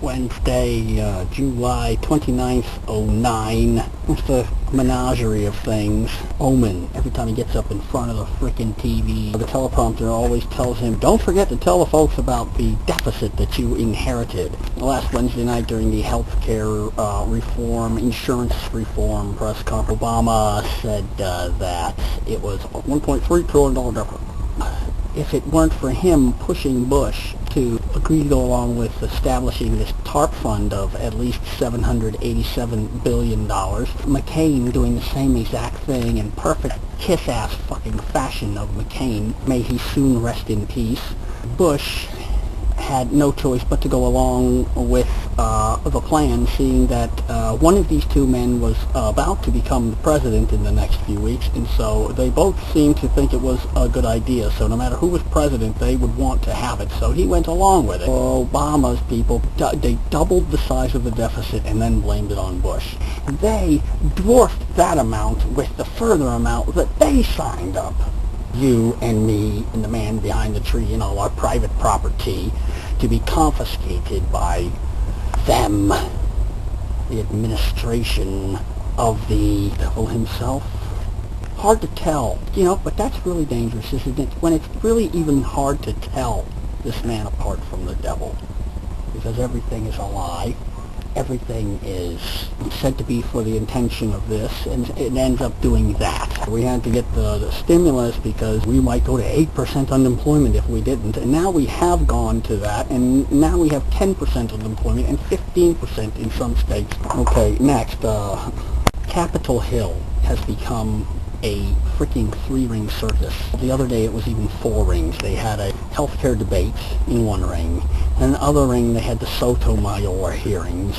Wednesday, July 29th, '09. It's a menagerie of things. Omen, every time he gets up in front of the frickin' TV, the teleprompter always tells him, don't forget to tell the folks about the deficit that you inherited. Last Wednesday night during the healthcare reform, insurance reform press conference, Obama said that it was a $1.3 trillion deficit. If it weren't for him pushing Bush to agree to go along with establishing this TARP fund of at least $787 billion, McCain doing the same exact thing in perfect kiss-ass fucking fashion of McCain, may he soon rest in peace, Bush had no choice but to go along with the plan, seeing that one of these two men was about to become the president in the next few weeks, and so they both seemed to think it was a good idea. So no matter who was president, they would want to have it. So he went along with it. Obama's people, they doubled the size of the deficit and then blamed it on Bush. They dwarfed that amount with the further amount that they signed up. You and me and the man behind the tree and all our private property to be confiscated by them, the administration of the devil himself. Hard to tell, but that's really dangerous, isn't it? When it's really even hard to tell this man apart from the devil, because everything is a lie. Everything is said to be for the intention of this, and it ends up doing that. We had to get the stimulus because we might go to 8% unemployment if we didn't, and now we have gone to that, and now we have 10% unemployment and 15% in some states. Okay, next, Capitol Hill has become a freaking 3-ring circus. The other day it was even 4 rings. They had a healthcare debate in one ring. In the other ring they had the Sotomayor hearings.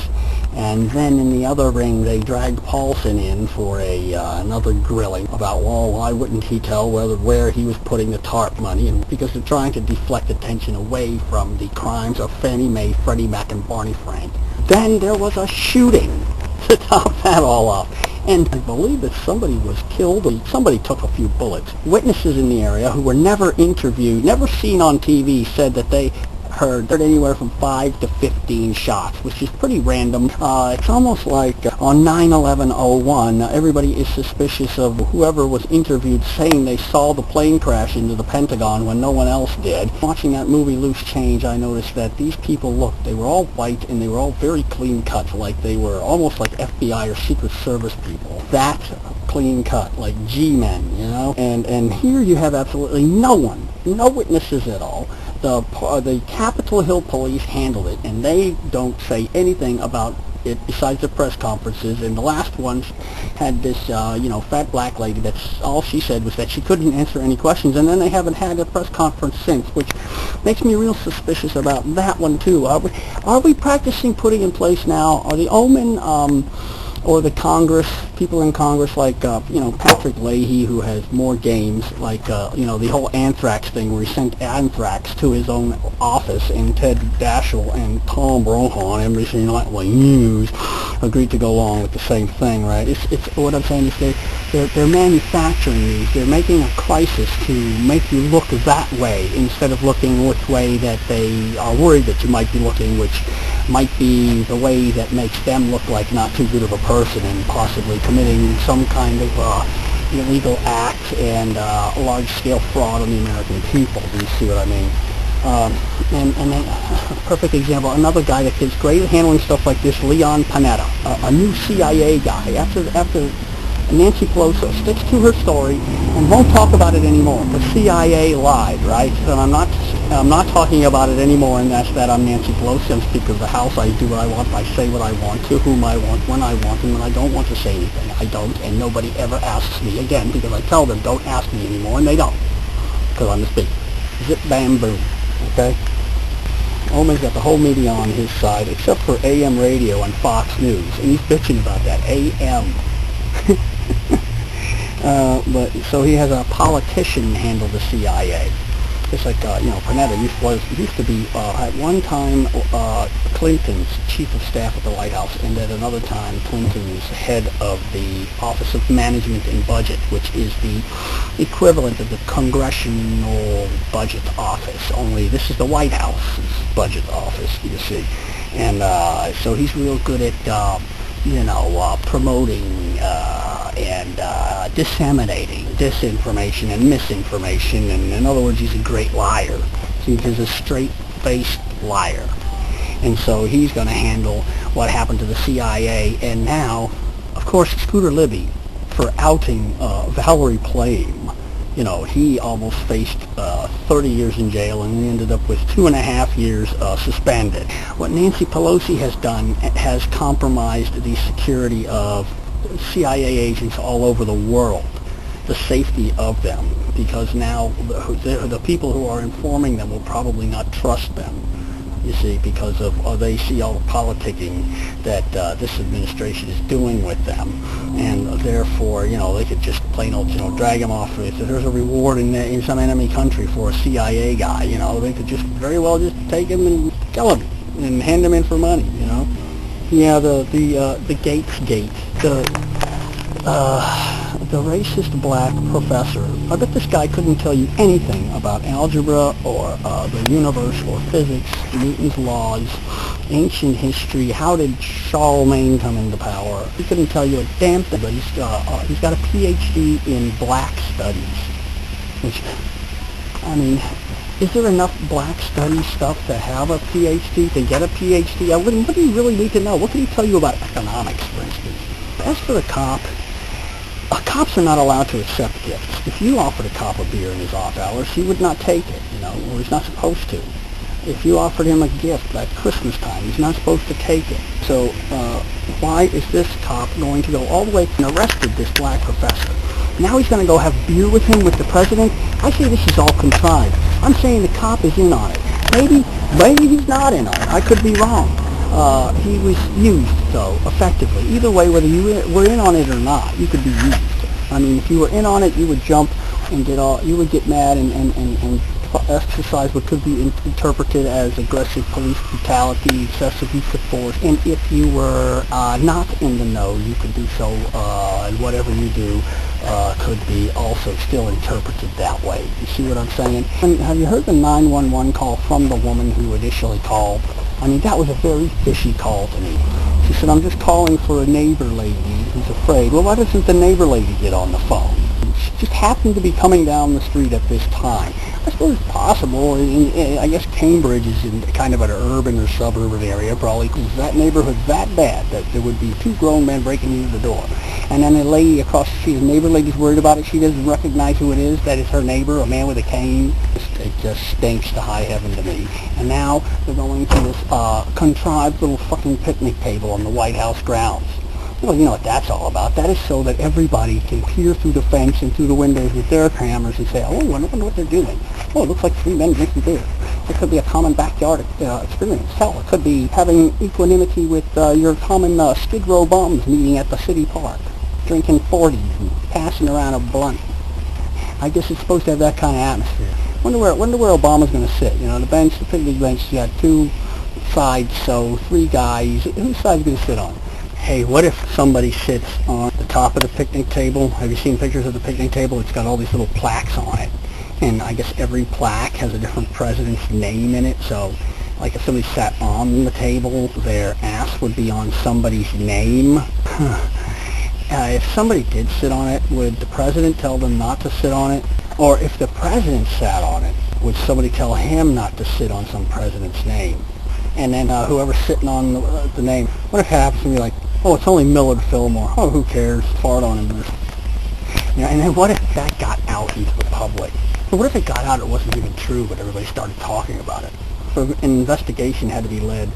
And then in the other ring they dragged Paulson in for another grilling about, well, why wouldn't he tell where he was putting the TARP money? And because they're trying to deflect attention away from the crimes of Fannie Mae, Freddie Mac, and Barney Frank. Then there was a shooting to top that all off. And I believe that somebody was killed, or somebody took a few bullets. Witnesses in the area who were never interviewed, never seen on TV, said that they heard anywhere from 5 to 15 shots, which is pretty random. It's almost like on 9/11/01, everybody is suspicious of whoever was interviewed saying they saw the plane crash into the Pentagon when no one else did. Watching that movie Loose Change, I noticed that these people looked, they were all white and they were all very clean cut, like they were almost like FBI or Secret Service people. That clean cut, like G-men, And here you have absolutely no one, no witnesses at all. The Capitol Hill police handled it, and they don't say anything about it besides the press conferences. And the last one had this, fat black lady. That's all she said, was that she couldn't answer any questions. And then they haven't had a press conference since, which makes me real suspicious about that one too. Are we practicing putting in place now? Are the Omen or the Congress, people in Congress like, Patrick Leahy, who has more games, like, the whole anthrax thing where he sent anthrax to his own office, and Ted Daschle and Tom Brokaw and NBC Nightly News agreed to go along with the same thing, right? It's what I'm saying is they're manufacturing these. They're making a crisis to make you look that way instead of looking which way that they are worried that you might be looking, which might be the way that makes them look like not too good of a person and possibly committing some kind of illegal act and large-scale fraud on the American people. Do you see what I mean? And then, a perfect example, another guy that is great at handling stuff like this, Leon Panetta, a new CIA guy. After Nancy Pelosi sticks to her story and won't talk about it anymore. The CIA lied, right? And I'm not talking about it anymore, and that's that I'm Nancy Pelosi. I'm Speaker of the House. I do what I want. I say what I want to whom I want, when I want, and when I don't want to say anything, I don't. And nobody ever asks me again, because I tell them don't ask me anymore, and they don't, because I'm the Speaker. Zip, bam, boom. Okay? Omen's got the whole media on his side, except for AM radio and Fox News, and he's bitching about that. AM. But so he has a politician handle the CIA. Just like Panetta used to be at one time Clinton's chief of staff at the White House, and at another time Clinton's head of the Office of Management and Budget, which is the equivalent of the Congressional Budget Office, only this is the White House's budget office, you see. And so he's real good at, promoting and disseminating disinformation and misinformation, and in other words, he's a great liar. See, he's a straight-faced liar. And so he's going to handle what happened to the CIA, and now, of course, Scooter Libby, for outing Valerie Plame, he almost faced 30 years in jail, and he ended up with 2.5 years suspended. What Nancy Pelosi has done has compromised the security of CIA agents all over the world, the safety of them, because now the people who are informing them will probably not trust them, you see, because of they see all the politicking that this administration is doing with them, and therefore, they could just plain old, drag him off. If there's a reward in some enemy country for a CIA guy, they could just very well just take him and kill him and hand him in for money, Yeah, the Gates gate, the racist black professor. I bet this guy couldn't tell you anything about algebra or the universe or physics, Newton's laws, ancient history. How did Charlemagne come into power? He couldn't tell you a damn thing, but he's got a PhD in black studies. Which, is there enough black studies stuff to have a PhD, to get a PhD? What do you really need to know? What can he tell you about economics, for instance? As for the cop, cops are not allowed to accept gifts. If you offered a cop a beer in his off hours, he would not take it, or he's not supposed to. If you offered him a gift at Christmas time, he's not supposed to take it. So why is this cop going to go all the way and arrested this black professor? Now he's going to go have beer with him with the president? I say this is all contrived. I'm saying the cop is in on it. Maybe he's not in on it. I could be wrong. He was used, though, effectively. Either way, whether you were in on it or not, you could be used. If you were in on it, you would jump and you would get mad and exercise what could be interpreted as aggressive police brutality, excessive use of force. And if you were not in the know, you could do so, and whatever you do could be also still interpreted that way. You see what I'm saying? And have you heard the 911 call from the woman who initially called? That was a very fishy call to me. She said, I'm just calling for a neighbor lady who's afraid. Well, why doesn't the neighbor lady get on the phone? She just happened to be coming down the street at this time. I suppose it's possible. I guess Cambridge is in kind of an urban or suburban area, probably, because that neighborhood's that bad that there would be 2 grown men breaking into the door. And then a lady across the street, the neighbor lady's worried about it. She doesn't recognize who it is. That is her neighbor, a man with a cane. It just stinks to high heaven to me. And now they're going to this contrived little fucking picnic table on the White House grounds. Well, you know what that's all about. That is so that everybody can peer through the fence and through the windows with their cameras and say, oh, I wonder what they're doing. Oh, it looks like 3 men drinking beer. It could be a common backyard experience. Hell, it could be having equanimity with your common Skid Row bums meeting at the city park, drinking 40s and passing around a blunt. I guess it's supposed to have that kind of atmosphere. Wonder where Obama's going to sit. The bench, the picnic bench, you got 2 sides, so 3 guys. Whose side's going to sit on? Hey, what if somebody sits on the top of the picnic table? Have you seen pictures of the picnic table? It's got all these little plaques on it. And I guess every plaque has a different president's name in it. So, like if somebody sat on the table, their ass would be on somebody's name. If somebody did sit on it, would the president tell them not to sit on it? Or if the president sat on it, would somebody tell him not to sit on some president's name? And then whoever's sitting on the name, what if it happens to be like, oh, it's only Millard Fillmore. Oh, who cares? Fart on him. And then what if that got out into the public? But what if it got out it wasn't even true, but everybody started talking about it? So an investigation had to be led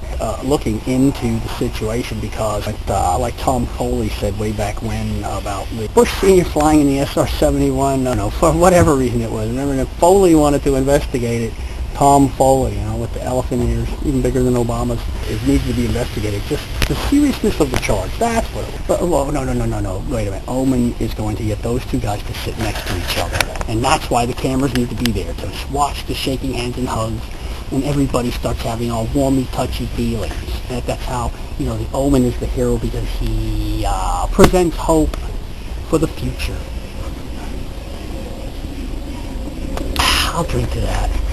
looking into the situation because, like Tom Foley said way back when about the Bush Sr. flying in the SR-71, for whatever reason it was. Remember, if Foley wanted to investigate it, Tom Foley, with the elephant ears, even bigger than Obama's, it needs to be investigated. Just the seriousness of the charge, that's what it was. But, no, wait a minute. Omen is going to get those 2 guys to sit next to each other. And that's why the cameras need to be there, to watch the shaking hands and hugs, and everybody starts having all warmy, touchy feelings. And that's how, the Omen is the hero, because he presents hope for the future. I'll drink to that.